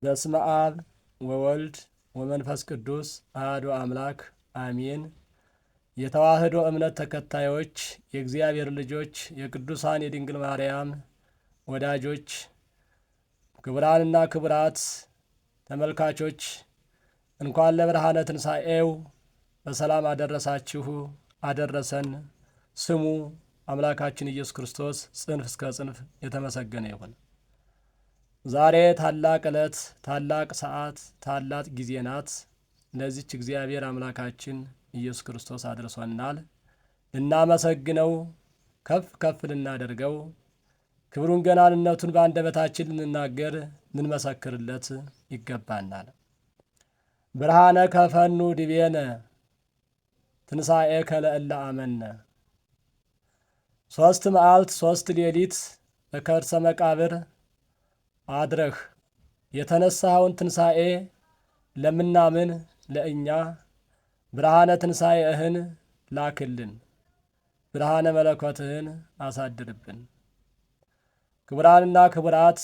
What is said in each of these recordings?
በስመ አብ ወወልድ ወመንፈስ ቅዱስ አሐዱ አምላክ አሜን። የተዋሕዶ እምነት ተከታዮች፣ የእግዚአብሔር ልጆች፣ የቅዱሳን የድንግል ማርያም ወዳጆች፣ ክቡራንና ክቡራት ተመልካቾች እንኳን ለብርሃነ ትንሣኤው በሰላም አደረሳችሁ አደረሰን። ስሙ አምላካችን ኢየሱስ ክርስቶስ ጽንፍ እስከ ጽንፍ የተመሰገነ ይሁን። ዛሬ ታላቅ ዕለት፣ ታላቅ ሰዓት፣ ታላቅ ጊዜ ናት። ለዚች እግዚአብሔር አምላካችን ኢየሱስ ክርስቶስ አድርሶናል። ልናመሰግነው፣ ከፍ ከፍ ልናደርገው፣ ክብሩን ገናንነቱን በአንደበታችን ልንናገር፣ ልንመሰክርለት ይገባናል። ብርሃነ ከፈኑ ዲቤነ ትንሣኤ ከለእለ አመነ። 3 መዓልት 3 ሌሊት በከርሰ መቃብር አድረህ የተነሳኸውን ትንሣኤ ለምናምን ለእኛ ብርሃነ ትንሣኤህን ላክልን፣ ብርሃነ መለኮትህን አሳድርብን። ክቡራንና ክቡራት፣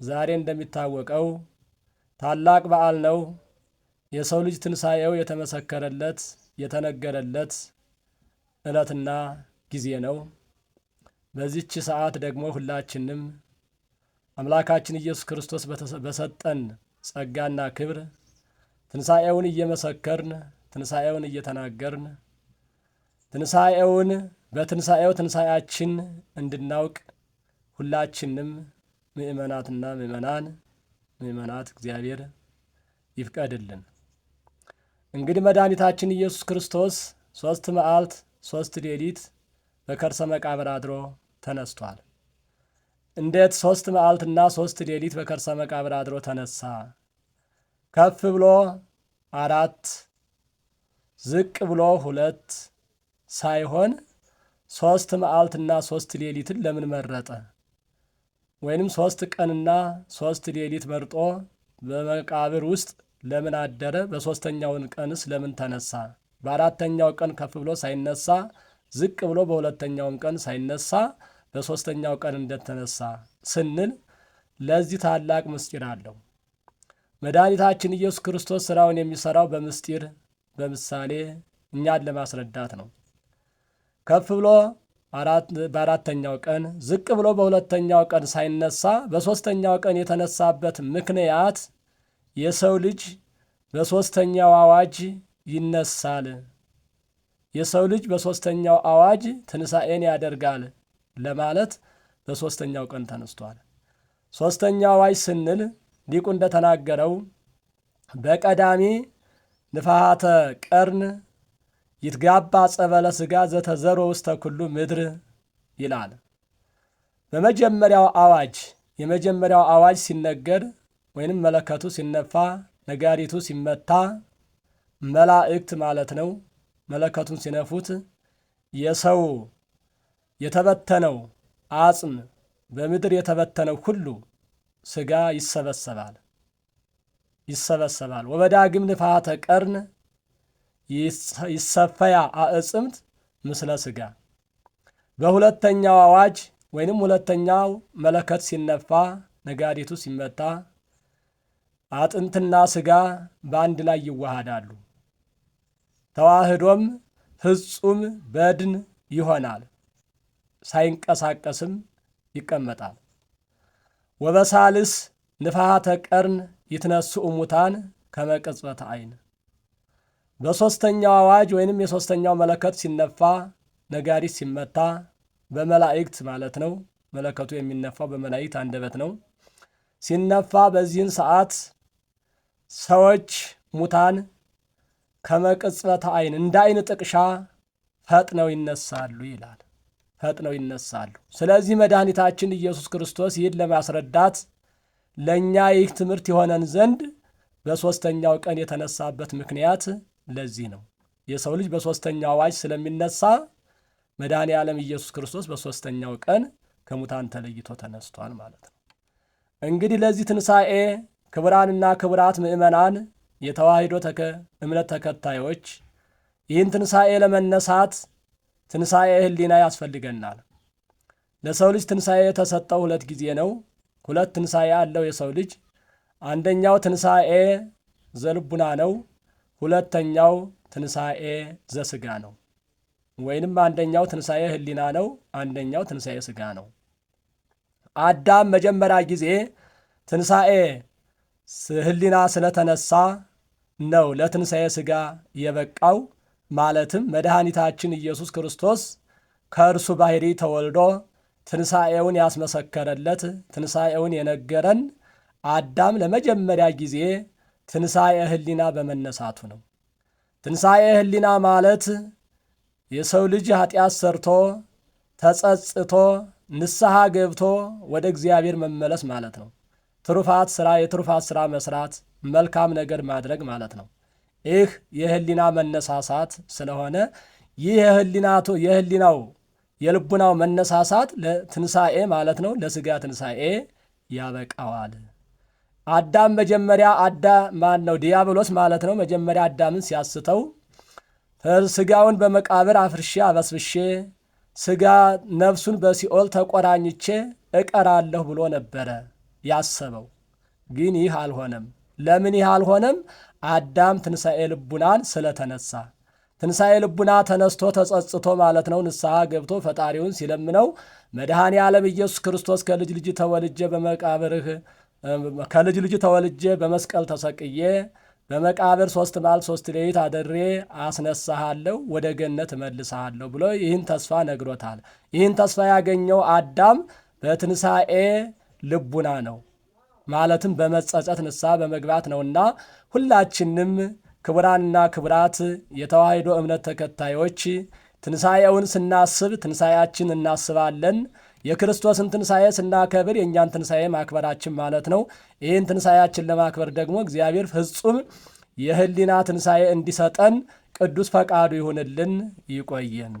ዛሬ እንደሚታወቀው ታላቅ በዓል ነው። የሰው ልጅ ትንሣኤው የተመሰከረለት የተነገረለት ዕለትና ጊዜ ነው። በዚች ሰዓት ደግሞ ሁላችንም አምላካችን ኢየሱስ ክርስቶስ በሰጠን ጸጋና ክብር ትንሣኤውን እየመሰከርን፣ ትንሣኤውን እየተናገርን፣ በትንሣኤው ትንሣኤያችን እንድናውቅ ሁላችንም ምእመናትና ምእመናት እግዚአብሔር ይፍቀድልን። እንግዲህ መድኃኒታችን ኢየሱስ ክርስቶስ 3 መዓልት 3 ሌሊት በከርሰ መቃብር አድሮ ተነስቷል። እንዴት 3 መዓልትና 3 ሌሊት በከርሰ መቃብር አድሮ ተነሳ? ከፍ ብሎ 4 ዝቅ ብሎ 2 ሳይሆን 3 መዓልትና 3 ሌሊትን ለምን መረጠ? ወይንም 3 ቀንና 3 ሌሊት መርጦ በመቃብር ውስጥ ለምን አደረ? በሦስተኛውን ቀንስ ለምን ተነሳ? በአራተኛው ቀን ከፍ ብሎ ሳይነሳ ዝቅ ብሎ በሁለተኛውም ቀን ሳይነሳ በሦስተኛው ቀን እንደተነሳ ስንል ለዚህ ታላቅ ምስጢር አለው። መድኃኒታችን ኢየሱስ ክርስቶስ ሥራውን የሚሠራው በምስጢር በምሳሌ እኛን ለማስረዳት ነው። ከፍ ብሎ በአራተኛው ቀን ዝቅ ብሎ በሁለተኛው ቀን ሳይነሳ በሦስተኛው ቀን የተነሳበት ምክንያት የሰው ልጅ በሦስተኛው አዋጅ ይነሳል፣ የሰው ልጅ በሦስተኛው አዋጅ ትንሣኤን ያደርጋል ለማለት በሦስተኛው ቀን ተነስቷል። ሦስተኛው አዋጅ ስንል ሊቁ እንደተናገረው በቀዳሚ ንፋሃተ ቀርን ይትጋባ ጸበለ ሥጋ ዘተዘሮ ውስተ ኩሉ ምድር ይላል። የመጀመሪያው አዋጅ ሲነገር ወይንም መለከቱ ሲነፋ ነጋሪቱ ሲመታ መላእክት ማለት ነው። መለከቱን ሲነፉት የሰው የተበተነው አጽም በምድር የተበተነው ሁሉ ሥጋ ይሰበሰባል። ወበዳግም ንፋሐተ ቀርን ይሰፈያ አዕጽምት ምስለ ሥጋ። በሁለተኛው አዋጅ ወይንም ሁለተኛው መለከት ሲነፋ ነጋሪቱ ሲመታ አጥንትና ሥጋ በአንድ ላይ ይዋሃዳሉ። ተዋህዶም ፍጹም በድን ይሆናል፣ ሳይንቀሳቀስም ይቀመጣል። ወበሳልስ ንፋሐተ ቀርን ይትነስኡ ሙታን ከመ ቅጽበተ ዓይን። በሦስተኛው አዋጅ ወይንም የሦስተኛው መለከት ሲነፋ ነጋሪት ሲመታ በመላእክት ማለት ነው። መለከቱ የሚነፋው በመላእክት አንደበት ነው። ሲነፋ በዚህን ሰዓት ሰዎች ሙታን ከመ ቅጽበተ ዓይን እንደ ዓይን ጥቅሻ ፈጥነው ይነሳሉ ይላል። ፈጥነው ይነሳሉ። ስለዚህ መድኃኒታችን ኢየሱስ ክርስቶስ ይህን ለማስረዳት ለእኛ ይህ ትምህርት የሆነን ዘንድ በሦስተኛው ቀን የተነሳበት ምክንያት ለዚህ ነው። የሰው ልጅ በሦስተኛው አዋጅ ስለሚነሳ መድኃኔ ዓለም ኢየሱስ ክርስቶስ በሦስተኛው ቀን ከሙታን ተለይቶ ተነስቷል ማለት ነው። እንግዲህ ለዚህ ትንሣኤ ክቡራንና ክቡራት ምእመናን የተዋሕዶ እምነት ተከታዮች ይህን ትንሣኤ ለመነሳት ትንሣኤ ሕሊና ያስፈልገናል። ለሰው ልጅ ትንሣኤ የተሰጠው 2 ጊዜ ነው። 2 ትንሣኤ አለው የሰው ልጅ። አንደኛው ትንሣኤ ዘልቡና ነው። ሁለተኛው ትንሣኤ ዘሥጋ ነው። ወይንም አንደኛው ትንሣኤ ሕሊና ነው። አንደኛው ትንሣኤ ሥጋ ነው። አዳም መጀመሪያ ጊዜ ትንሣኤ ሕሊና ስለተነሳ ነው ለትንሣኤ ሥጋ የበቃው። ማለትም መድኃኒታችን ኢየሱስ ክርስቶስ ከእርሱ ባሕሪ ተወልዶ ትንሣኤውን ያስመሰከረለት ትንሣኤውን የነገረን አዳም ለመጀመሪያ ጊዜ ትንሣኤ ሕሊና በመነሳቱ ነው። ትንሣኤ ሕሊና ማለት የሰው ልጅ ኃጢአት ሰርቶ ተጸጽቶ ንስሐ ገብቶ ወደ እግዚአብሔር መመለስ ማለት ነው። የትሩፋት ሥራ መስራት፣ መልካም ነገር ማድረግ ማለት ነው። ይህ የሕሊና መነሳሳት ስለሆነ ይህ የልቡናው መነሳሳት ለትንሣኤ ማለት ነው፣ ለሥጋ ትንሣኤ ያበቃዋል። አዳም መጀመሪያ ዲያብሎስ ማለት ነው። መጀመሪያ አዳምን ሲያስተው ሥጋውን በመቃብር አፍርሼ አበስብሼ ነፍሱን በሲኦል ተቆራኝቼ እቀራለሁ ብሎ ነበረ ያሰበው። ግን ይህ አልሆነም። ለምን ይህ አልሆነም? አዳም ትንሣኤ ልቡናን ስለተነሳ። ትንሣኤ ልቡና ተነስቶ ተጸጽቶ ማለት ነው ንስሐ ገብቶ ፈጣሪውን ሲለምነው መድኃኔ ዓለም ኢየሱስ ክርስቶስ ከልጅ ልጅ ተወልጄ በመስቀል ተሰቅዬ በመቃብር 3 መዓልት 3 ሌሊት አድሬ አስነሳሃለሁ፣ ወደ ገነት እመልስሃለሁ ብሎ ይህን ተስፋ ነግሮታል። ይህን ተስፋ ያገኘው አዳም በትንሣኤ ልቡና ነው። ማለትም በመጸጸት ንስሐ በመግባት ነውና ሁላችንም ክቡራንና ክቡራት የተዋሕዶ እምነት ተከታዮች ትንሣኤውን ስናስብ ትንሣኤያችን እናስባለን። የክርስቶስን ትንሣኤ ስናከብር የእኛን ትንሣኤ ማክበራችን ማለት ነው። ይህን ትንሣኤያችን ለማክበር ደግሞ እግዚአብሔር ፍጹም የሕሊና ትንሣኤ እንዲሰጠን ቅዱስ ፈቃዱ ይሁንልን። ይቆየን።